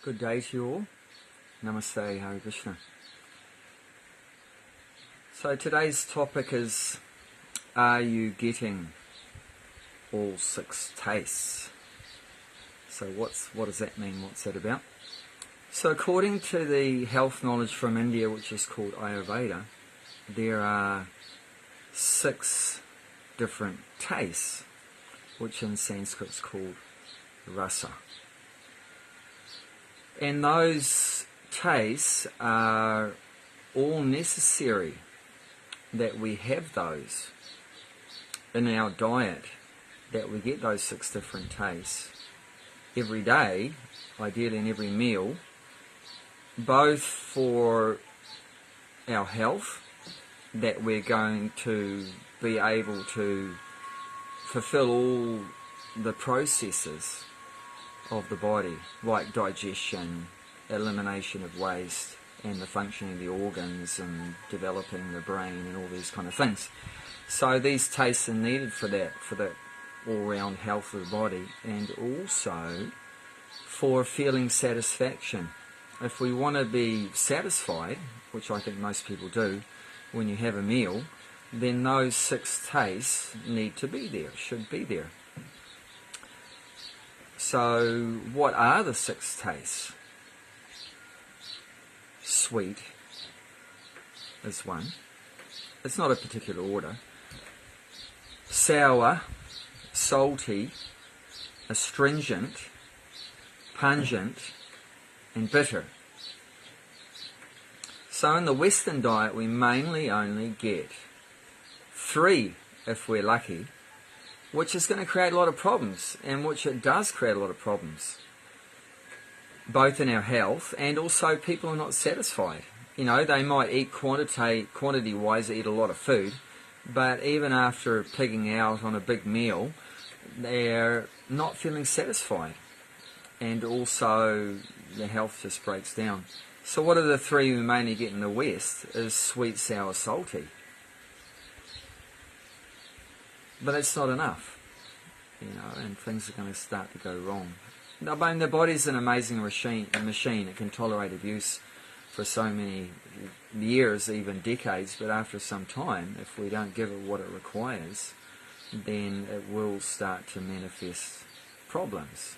Good day to you all. Namaste, Hare Krishna. So today's topic is, are you getting all six tastes? So what does that mean? What's that about? So according to the health knowledge from India, which is called Ayurveda, there are 6 different tastes, which in Sanskrit is called rasa. And those tastes are all necessary that we have those in our diet, that we get those 6 different tastes every day, ideally in every meal, both for our health, that we're going to be able to fulfill all the processes of the body, like digestion, elimination of waste, and the functioning of the organs, and developing the brain, and all these kind of things. So these tastes are needed for that, for the all-round health of the body, and also for feeling satisfaction. If we want to be satisfied, which I think most people do, when you have a meal, then those 6 tastes need to be there, should be there. So, what are the 6 tastes? Sweet is one. It's not a particular order. Sour, salty, astringent, pungent, and bitter. So in the Western diet we mainly only get 3, if we're lucky, which is going to create a lot of problems, and which it does create a lot of problems, both in our health and also people are not satisfied. You know, they might eat quantity-wise, eat a lot of food, but even after pigging out on a big meal, they're not feeling satisfied, and also the health just breaks down. So what are the 3 we mainly get in the West? Is sweet, sour, salty. But that's not enough, you know, and things are going to start to go wrong. I mean, the body's an amazing machine. It can tolerate abuse for so many years, even decades, but after some time, if we don't give it what it requires, then it will start to manifest problems.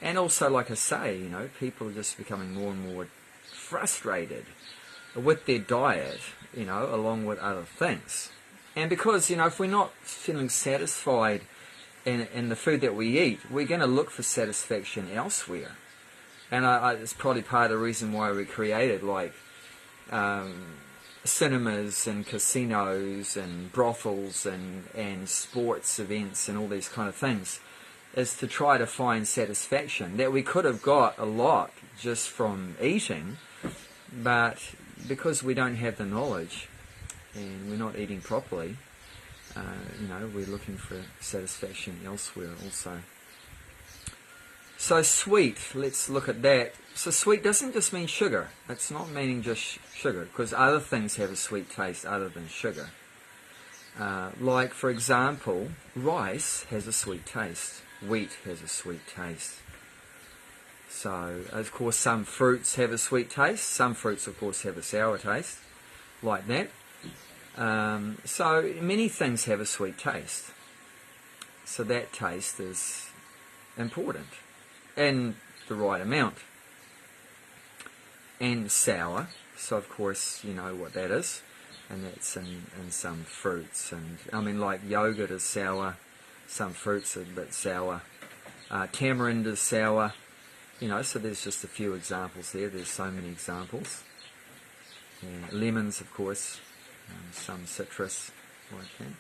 And also, like I say, you know, people are just becoming more and more frustrated with their diet, you know, along with other things. And because, you know, if we're not feeling satisfied in the food that we eat, we're going to look for satisfaction elsewhere. And it's probably part of the reason why we created, like, cinemas and casinos and brothels and sports events and all these kind of things, is to try to find satisfaction that we could have got a lot just from eating, but because we don't have the knowledge and we're not eating properly, you know, we're looking for satisfaction elsewhere also. So sweet, let's look at that. So sweet doesn't just mean sugar. It's not meaning just sugar, because other things have a sweet taste other than sugar. Like, for example, rice has a sweet taste. Wheat has a sweet taste. So, of course, some fruits have a sweet taste. Some fruits, of course, have a sour taste, like that. So many things have a sweet taste. So that taste is important, and the right amount. And sour, so of course you know what that is, and that's in some fruits. And I mean, like yogurt is sour, some fruits are a bit sour, tamarind is sour, you know, so there's just a few examples there. There's so many examples. Yeah, lemons, of course, some citrus, like that.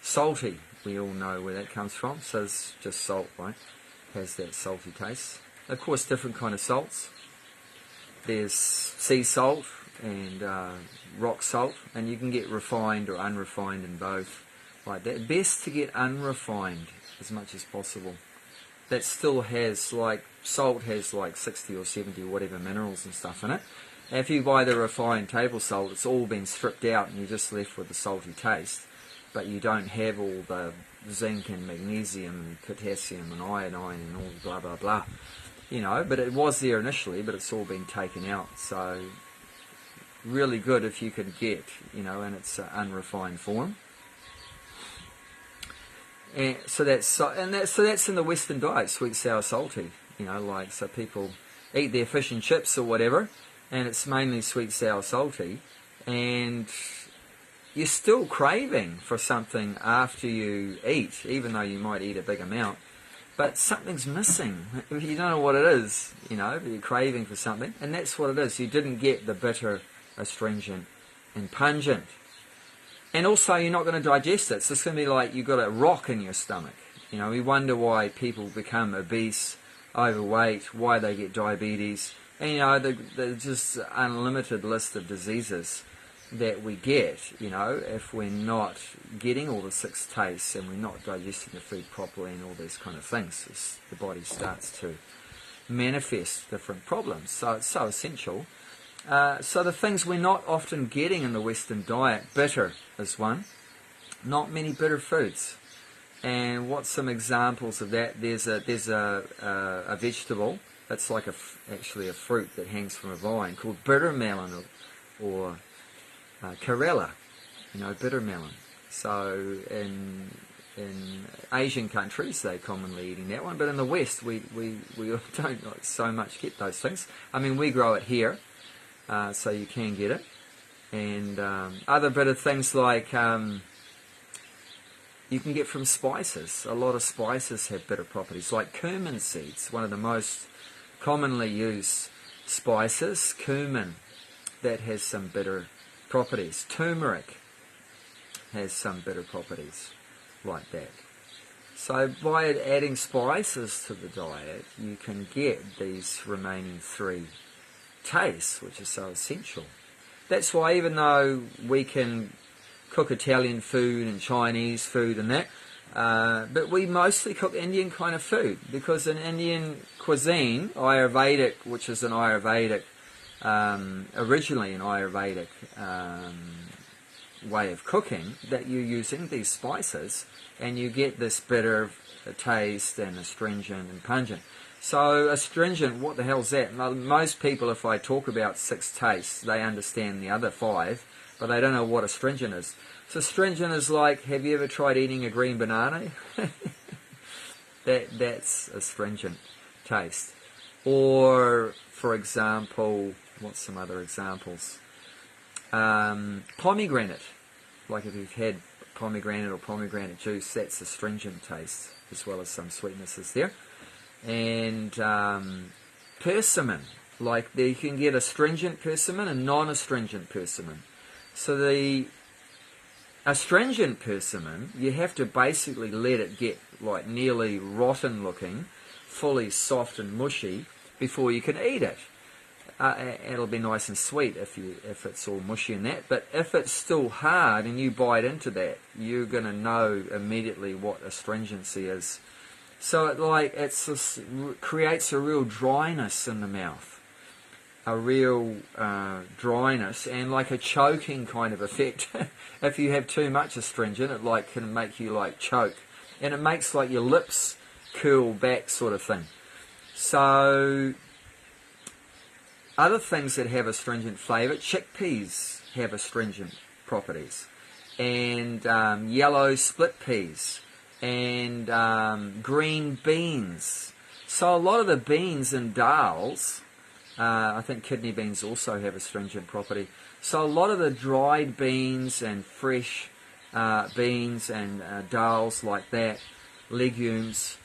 Salty, we all know where that comes from, so it's just salt, right? Has that salty taste. Of course, different kind of salts. There's sea salt and rock salt, and you can get refined or unrefined in both, like that. Best to get unrefined as much as possible. That still has, like, salt has like 60 or 70 or whatever minerals and stuff in it. And if you buy the refined table salt, it's all been stripped out and you're just left with the salty taste, but you don't have all the zinc and magnesium and potassium and iodine and all blah blah blah. you know, but it was there initially, but it's all been taken out. So really good if you could get, you know, in its unrefined form. And so that's in the Western diet, sweet, sour, salty. You know, like, so people eat their fish and chips or whatever, and it's mainly sweet, sour, salty, and you're still craving for something after you eat, even though you might eat a big amount, but something's missing. You don't know what it is, you know, but you're craving for something, and that's what it is. You didn't get the bitter, astringent, and pungent. And also, you're not going to digest it. So it's going to be like you've got a rock in your stomach. You know, we wonder why people become obese, overweight, why they get diabetes. And, you know, there's just an unlimited list of diseases that we get, you know, if we're not getting all the 6 tastes and we're not digesting the food properly and all these kind of things. The body starts to manifest different problems. So it's so essential. So the things we're not often getting in the Western diet, bitter is one. Not many bitter foods. And what's some examples of that? There's a vegetable that's like actually a fruit that hangs from a vine called bitter melon or Karela, you know, bitter melon. So in Asian countries they're commonly eating that one, but in the West we don't so much get those things. I mean, we grow it here. So you can get it, and other bitter things like you can get from spices. A lot of spices have bitter properties, like cumin seeds, one of the most commonly used spices, cumin, that has some bitter properties. Turmeric has some bitter properties like that. So by adding spices to the diet, you can get these remaining 3 tastes, which is so essential. That's why even though we can cook Italian food and Chinese food and that, but we mostly cook Indian kind of food, because in Indian cuisine, Ayurvedic, which is an Ayurvedic, originally an Ayurvedic way of cooking, that you're using these spices and you get this bitter taste and astringent and pungent. So astringent, what the hell's that? Most people, if I talk about 6 tastes, they understand the other 5, but they don't know what astringent is. So astringent is like, have you ever tried eating a green banana? That's astringent taste. Or, for example, what's some other examples? Pomegranate. Like if you've had pomegranate or pomegranate juice, that's astringent taste, as well as some sweetnesses there. And persimmon, like you can get astringent persimmon and non-astringent persimmon. So the astringent persimmon, you have to basically let it get like nearly rotten looking, fully soft and mushy before you can eat it. It'll be nice and sweet if it's all mushy and that, but if it's still hard and you bite into that, you're going to know immediately what astringency is. So it creates a real dryness in the mouth, a real dryness, and like a choking kind of effect. If you have too much astringent, it can make you like choke, and it makes like your lips curl back, sort of thing. So other things that have astringent flavour, chickpeas have astringent properties, and yellow split peas, and green beans. So a lot of the beans and dals, I think kidney beans also have astringent property. So a lot of the dried beans and fresh beans and dals like that, legumes,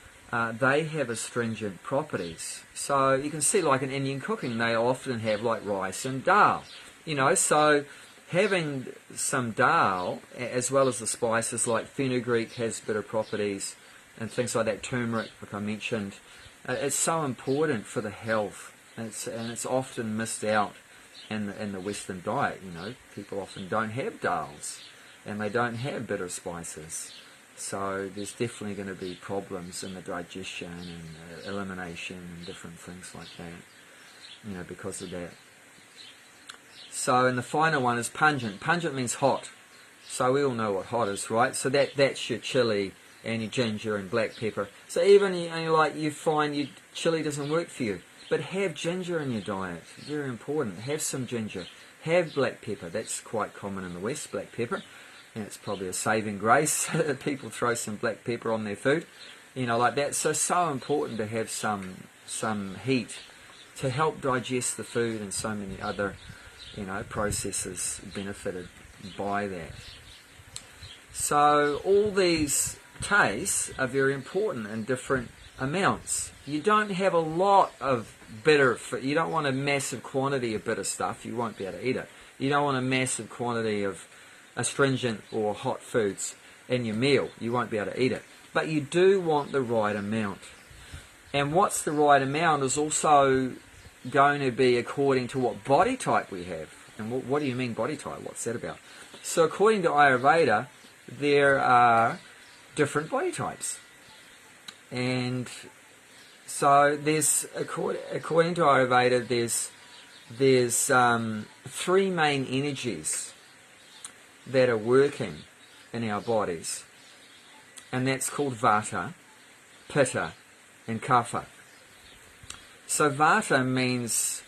they have astringent properties. So you can see, like in Indian cooking, they often have like rice and dal. You know, so having some dal, as well as the spices like fenugreek has bitter properties, and things like that, turmeric, like I mentioned, it's so important for the health, and it's often missed out in the Western diet. You know, people often don't have dals, and they don't have bitter spices. So there's definitely going to be problems in the digestion and elimination and different things like that, you know, because of that. So, and the final one is pungent. Pungent means hot. So we all know what hot is, right? So that's your chili, and your ginger and black pepper. So even like you find your chili doesn't work for you, but have ginger in your diet. Very important. Have some ginger. Have black pepper. That's quite common in the West, black pepper, and it's probably a saving grace that people throw some black pepper on their food, like that. So important to have some heat to help digest the food, and so many other processes benefited by that. So all these tastes are very important in different amounts. You don't have a lot of bitter, you don't want a massive quantity of bitter stuff, you won't be able to eat it. You don't want a massive quantity of astringent or hot foods in your meal, you won't be able to eat it. But you do want the right amount. And what's the right amount is also going to be according to what body type we have. And what do you mean body type? What's that about? So according to Ayurveda, there are different body types. And so there's, according to Ayurveda, there's three main energies that are working in our bodies. And that's called Vata, Pitta, and Kapha. So Vata means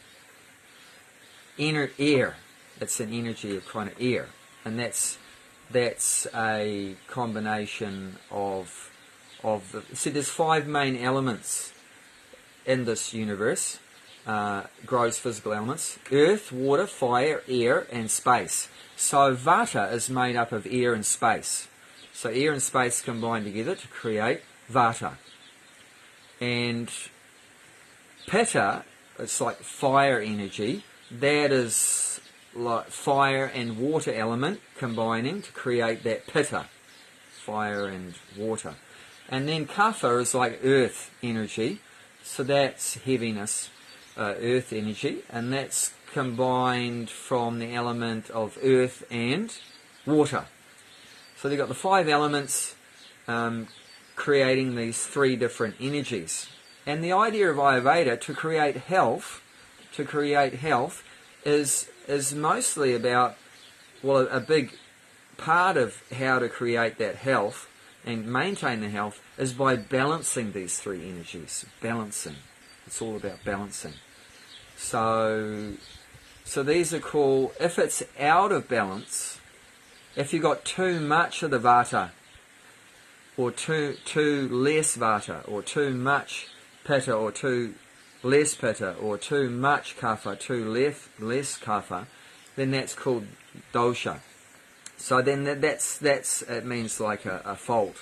inner air. It's an energy of kind of air, and that's a combination of see, there's five main elements in this universe, gross physical elements: earth, water, fire, air, and space. So Vata is made up of air and space. So air and space combine together to create Vata. And Pitta, it's like fire energy. That is like fire and water element combining to create that Pitta, fire and water. And then Kapha is like earth energy. So that's heaviness, earth energy. And that's combined from the element of earth and water. So they've got the five elements creating these three different energies. And the idea of Ayurveda to create health is mostly about, well, a big part of how to create that health and maintain the health is by balancing these three energies. Balancing. It's all about balancing. So these are called, if it's out of balance, if you've got too much of the Vata, or too less Vata, or too much Pitta, or too less Pitta, or too much Kapha, too less Kapha, then that's called dosha. So then that's it means like a fault.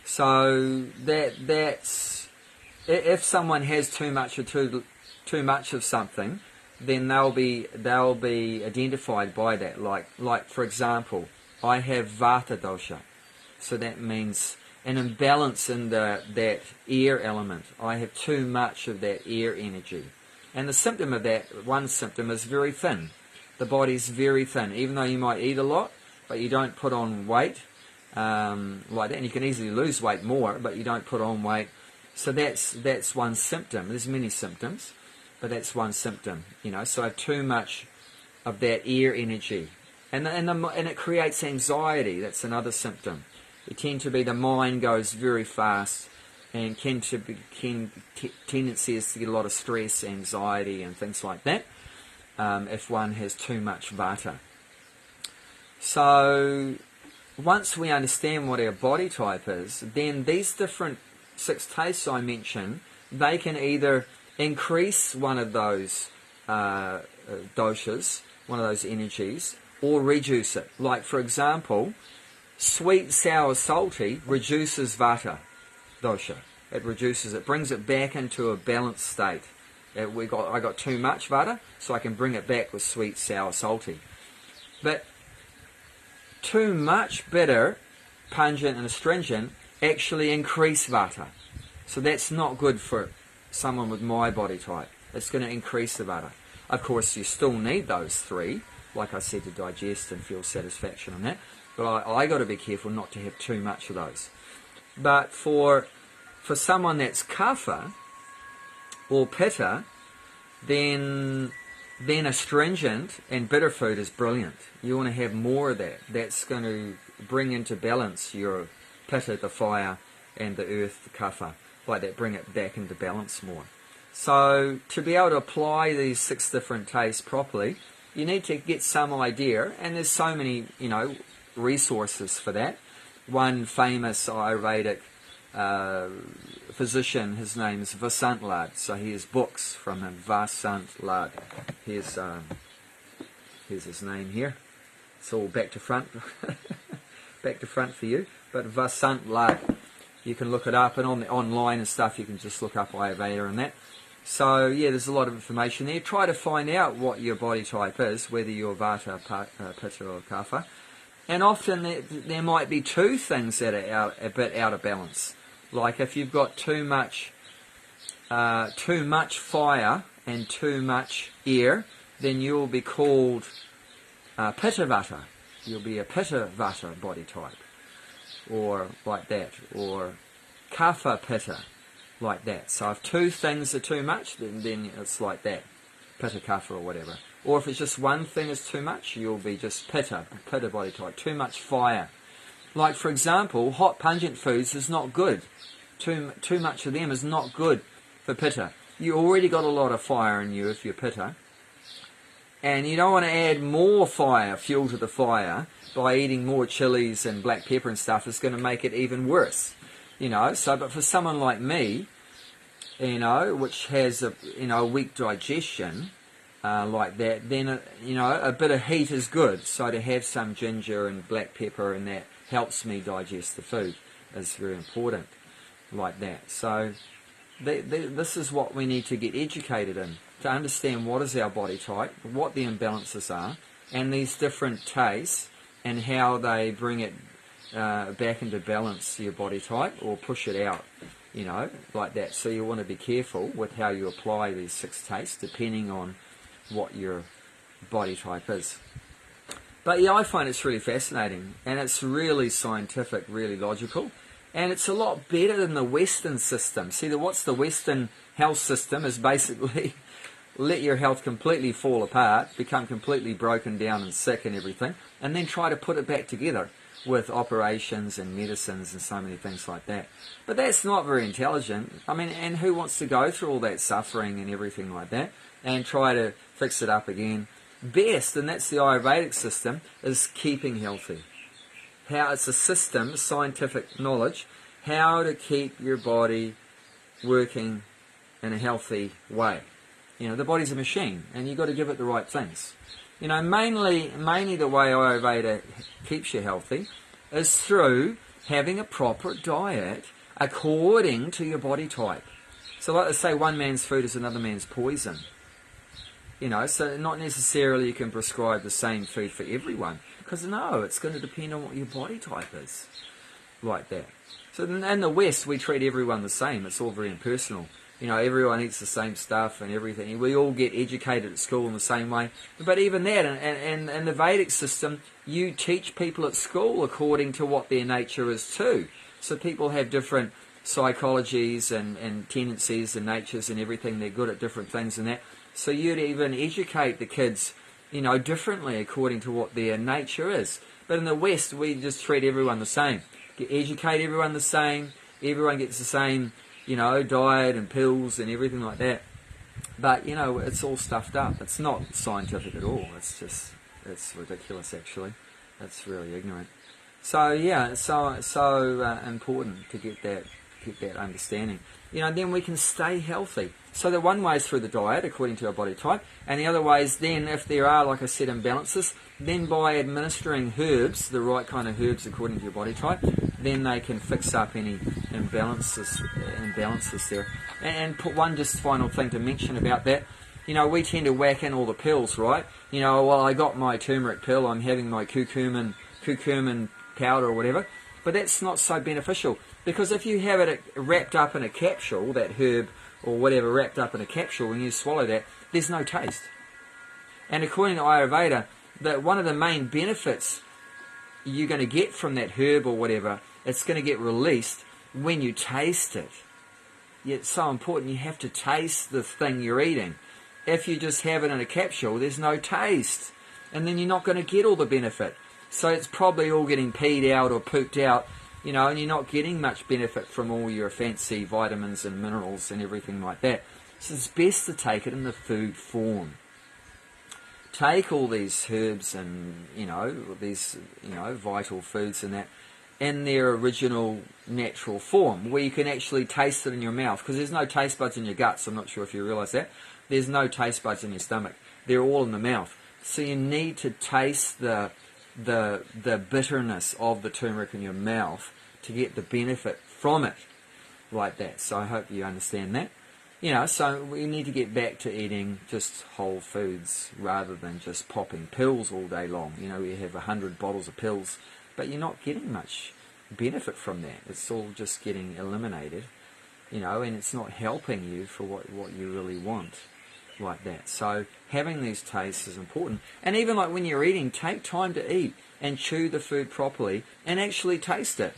So that's if someone has too much of something, then they'll be identified by that. Like for example, I have Vata dosha, so that means an imbalance in that air element. I have too much of that air energy. And the symptom of that, one symptom is very thin. The body's very thin, even though you might eat a lot, but you don't put on weight like that. And you can easily lose weight more, but you don't put on weight. So that's one symptom. There's many symptoms, but that's one symptom. So I have too much of that air energy. And it creates anxiety. That's another symptom. It tends to be the mind goes very fast, and tendency is to get a lot of stress, anxiety, and things like that if one has too much Vata. So once we understand what our body type is, then these different 6 tastes I mentioned, they can either increase one of those doshas, one of those energies, or reduce it. Like for example, sweet, sour, salty reduces Vata dosha. It reduces it, brings it back into a balanced state. I got too much Vata, so I can bring it back with sweet, sour, salty. But too much bitter, pungent and astringent actually increase Vata. So that's not good for someone with my body type. It's going to increase the Vata. Of course, you still need those 3, like I said, to digest and feel satisfaction on that. But I got to be careful not to have too much of those. But for someone that's Kapha or Pitta, then astringent and bitter food is brilliant. You want to have more of that. That's going to bring into balance your pitta, the fire, and the earth, the kapha, like that, bring it back into balance more. So to be able to apply these 6 different tastes properly, you need to get some idea, and there's so many, resources for that. One famous Ayurvedic physician, his name is Vasant Lad, so he has books from him, Vasant Lad. Here's his name here. It's all back to front, back to front for you. But Vasant Lad, you can look it up, and on the online and stuff, you can just look up Ayurveda and that. So yeah, there's a lot of information there. Try to find out what your body type is, whether you're Vata, Pitta or Kapha. And often there might be 2 things that are a bit out of balance. Like if you've got too much fire and too much air, then you'll be called Pitta Vata. You'll be a Pitta Vata body type, or like that, or Kapha Pitta, like that. So if 2 things are too much, then it's like that, Pitta Kapha or whatever. Or if it's just one thing is too much, you'll be just Pitta body type, too much fire. Like for example, hot pungent foods is not good. Too much of them is not good for Pitta. You already got a lot of fire in you if you're Pitta. And you don't want to add more fire, fuel to the fire, by eating more chilies and black pepper and stuff. It's going to make it even worse. So, but for someone like me, which has a weak digestion, like that, then a bit of heat is good. So to have some ginger and black pepper and that helps me digest the food is very important, like that. So this is what we need to get educated in, to understand what is our body type, what the imbalances are, and these different tastes, and how they bring it back into balance, your body type, or push it out, like that. So you want to be careful with how you apply these 6 tastes, depending on what your body type is. But yeah, I find it's really fascinating, and it's really scientific, really logical, and it's a lot better than the Western system. See, what's the Western health system is basically let your health completely fall apart, become completely broken down and sick and everything, and then try to put it back together with operations and medicines and so many things like that. But that's not very intelligent. I mean, and who wants to go through all that suffering and everything like that and try to fix it up again? Best, and that's the Ayurvedic system, is keeping healthy. How it's a system, scientific knowledge, how to keep your body working in a healthy way. The body's a machine, and you've got to give it the right things. Mainly the way Ayurveda keeps you healthy is through having a proper diet according to your body type. So like they say, one man's food is another man's poison. So not necessarily you can prescribe the same food for everyone, because no, it's going to depend on what your body type is, like that. So in the West, we treat everyone the same. It's all very impersonal. Everyone eats the same stuff and everything. We all get educated at school in the same way. But even that, and in the Vedic system, you teach people at school according to what their nature is too. So people have different psychologies and tendencies and natures and everything. They're good at different things and that. So you'd even educate the kids, differently according to what their nature is. But in the West, we just treat everyone the same. Educate everyone the same. Everyone gets the same, diet and pills and everything like that. But, it's all stuffed up. It's not scientific at all. It's ridiculous, actually. It's really ignorant. So, yeah, it's so important to get that understanding. Then we can stay healthy. So the one way is through the diet, according to our body type, and the other way is then, if there are, like I said, imbalances, then by administering herbs, the right kind of herbs according to your body type, then they can fix up any imbalances there. And put one just final thing to mention about that. We tend to whack in all the pills, right? Well, I got my turmeric pill, I'm having my curcumin powder or whatever, but that's not so beneficial, because if you have it wrapped up in a capsule, that herb or whatever wrapped up in a capsule, when you swallow that, there's no taste. And according to Ayurveda, that one of the main benefits you're going to get from that herb or whatever, it's going to get released when you taste it. Yet it's so important, you have to taste the thing you're eating. If you just have it in a capsule, there's no taste, and then you're not going to get all the benefit. So it's probably all getting peed out or pooped out you know, and you're not getting much benefit from all your fancy vitamins and minerals and everything like that. So it's best to take it in the food form. Take all these herbs and, you know, these, you know, vital foods and that in their original natural form, where you can actually taste it in your mouth, because there's no taste buds in your guts. I'm not sure if you realise that. There's no taste buds in your stomach. They're all in the mouth. So you need to taste the bitterness of the turmeric in your mouth to get the benefit from it like that. So I hope you understand that. You know, so we need to get back to eating just whole foods rather than just popping pills all day long. You know, you have 100 bottles of pills, but you're not getting much benefit from that. It's all just getting eliminated, you know, and it's not helping you for what you really want like that. So having these tastes is important. And even like when you're eating, take time to eat and chew the food properly and actually taste it.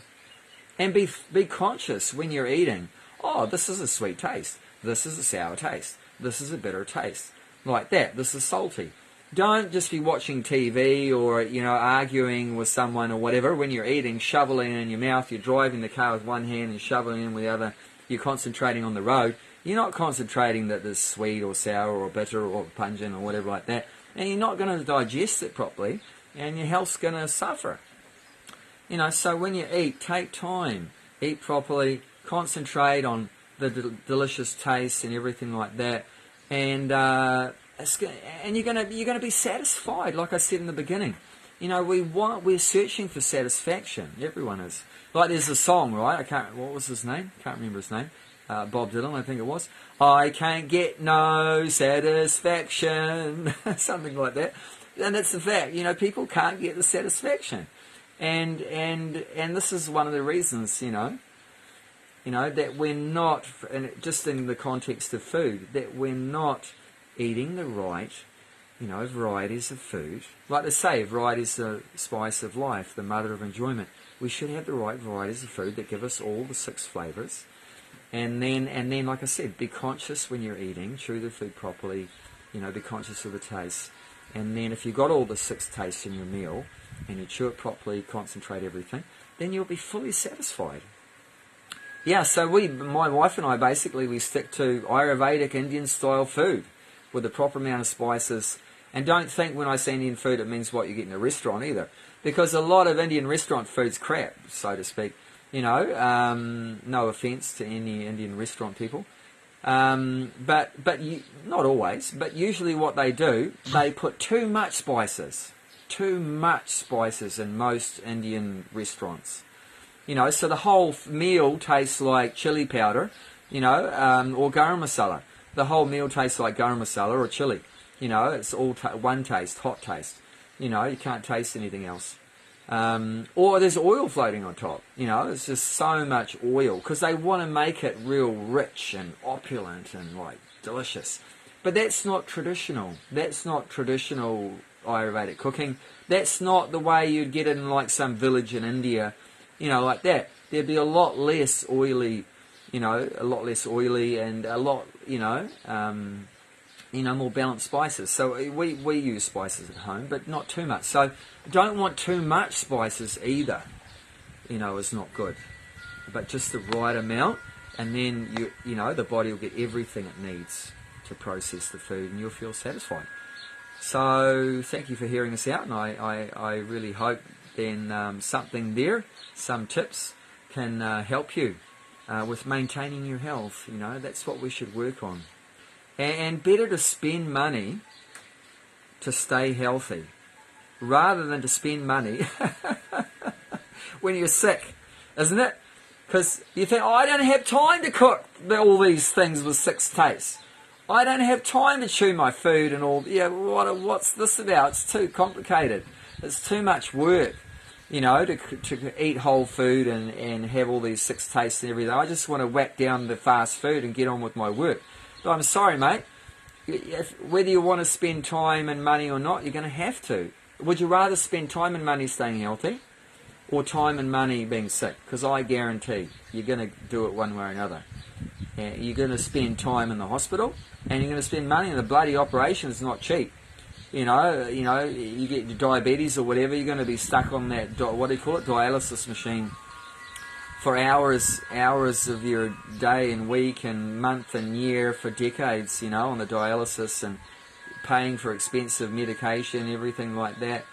And be conscious when you're eating, oh, this is a sweet taste. This is a sour taste. This is a bitter taste. Like that. This is salty. Don't just be watching TV or, you know, arguing with someone or whatever. When you're eating, shoveling it in your mouth. You're driving the car with one hand and shoveling in with the other. You're concentrating on the road. You're not concentrating that there's sweet or sour or bitter or pungent or whatever like that. And you're not going to digest it properly. And your health's going to suffer. You know, so when you eat, take time. Eat properly. Concentrate on the delicious taste and everything like that, and you're gonna be satisfied. Like I said in the beginning, you know, we're searching for satisfaction. Everyone is. Like there's a song, right? What was his name? Can't remember his name. Bob Dylan, I think it was. I can't get no satisfaction, something like that. And that's the fact. You know, people can't get the satisfaction, and this is one of the reasons. You know, that we're not, and just in the context of food, that we're not eating the right, you know, varieties of food. Like they say, variety is the spice of life, the mother of enjoyment. We should have the right varieties of food that give us all the 6 flavours. And then, like I said, be conscious when you're eating, chew the food properly, you know, be conscious of the taste. And then if you've got all the 6 tastes in your meal, and you chew it properly, concentrate everything, then you'll be fully satisfied. Yeah, so my wife and I, basically, we stick to Ayurvedic Indian-style food with the proper amount of spices. And don't think when I say Indian food it means what you get in a restaurant either. Because a lot of Indian restaurant food's crap, so to speak. You know, no offence to any Indian restaurant people. But not always, but usually what they do, they put too much spices. Too much spices in most Indian restaurants. You know, so the whole meal tastes like chili powder, you know, or garam masala. The whole meal tastes like garam masala or chili. You know, it's all one taste, hot taste. You know, you can't taste anything else. Or there's oil floating on top. You know, it's just so much oil because they want to make it real rich and opulent and like delicious. But that's not traditional. That's not traditional Ayurvedic cooking. That's not the way you'd get it in like some village in India. You know, like that. There'd be a lot less oily, you know, and a lot, you know, more balanced spices. So we use spices at home, but not too much. So don't want too much spices either. You know, is not good. But just the right amount, and then you know the body will get everything it needs to process the food, and you'll feel satisfied. So thank you for hearing us out, and I really hope then something there, some tips can help you with maintaining your health. You know, that's what we should work on. And better to spend money to stay healthy rather than to spend money when you're sick, isn't it? Because you think, oh, I don't have time to cook all these things with 6 tastes. I don't have time to chew my food and all. Yeah, what's this about? It's too complicated. It's too much work, you know, to eat whole food and have all these 6 tastes and everything. I just want to whack down the fast food and get on with my work. But I'm sorry, mate. Whether you want to spend time and money or not, you're going to have to. Would you rather spend time and money staying healthy or time and money being sick? Because I guarantee you're going to do it one way or another. You're going to spend time in the hospital and you're going to spend money, and the bloody operation is not cheap. You know, you get diabetes or whatever, you're going to be stuck on that, what do you call it, dialysis machine for hours of your day and week and month and year for decades, on the dialysis and paying for expensive medication, everything like that.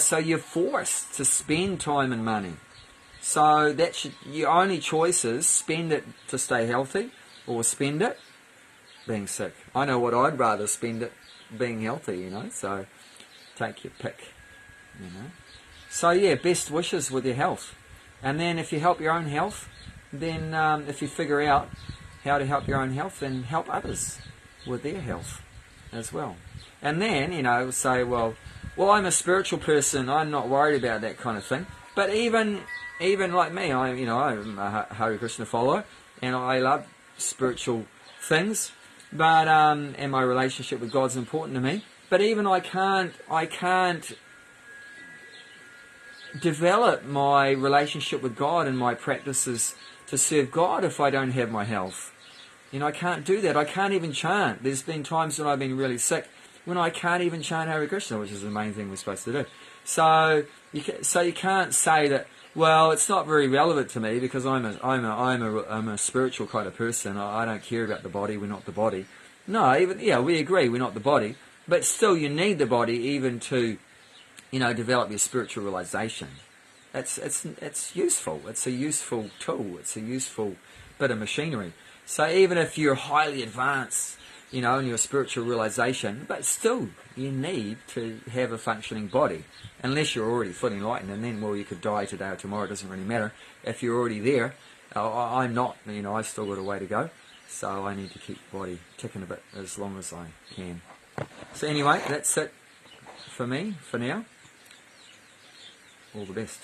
So you're forced to spend time and money. So your only choice is spend it to stay healthy or spend it being sick. I know what I'd rather spend it being healthy, so take your pick, So yeah, best wishes with your health. And then if you help your own health, then if you figure out how to help your own health, then help others with their health as well. And then, say, well, I'm a spiritual person, I'm not worried about that kind of thing. But even like me, I'm a Hare Krishna follower, and I love spiritual things, but and my relationship with God's important to me. But even I can't develop my relationship with God and my practices to serve God if I don't have my health. I can't do that. I can't even chant. There's been times when I've been really sick when I can't even chant Hare Krishna, which is the main thing we're supposed to do. So you can't say that, well, it's not very relevant to me because I'm a spiritual kind of person. I don't care about the body. We're not the body. No, we agree we're not the body, but still you need the body even to develop your spiritual realization. It's useful. It's a useful tool. It's a useful bit of machinery. So even if you're highly advanced, in your spiritual realization, but still you need to have a functioning body. Unless you're already fully enlightened, and then, well, you could die today or tomorrow. It doesn't really matter. If you're already there, I'm not. I've still got a way to go. So I need to keep the body ticking a bit as long as I can. So anyway, that's it for me for now. All the best.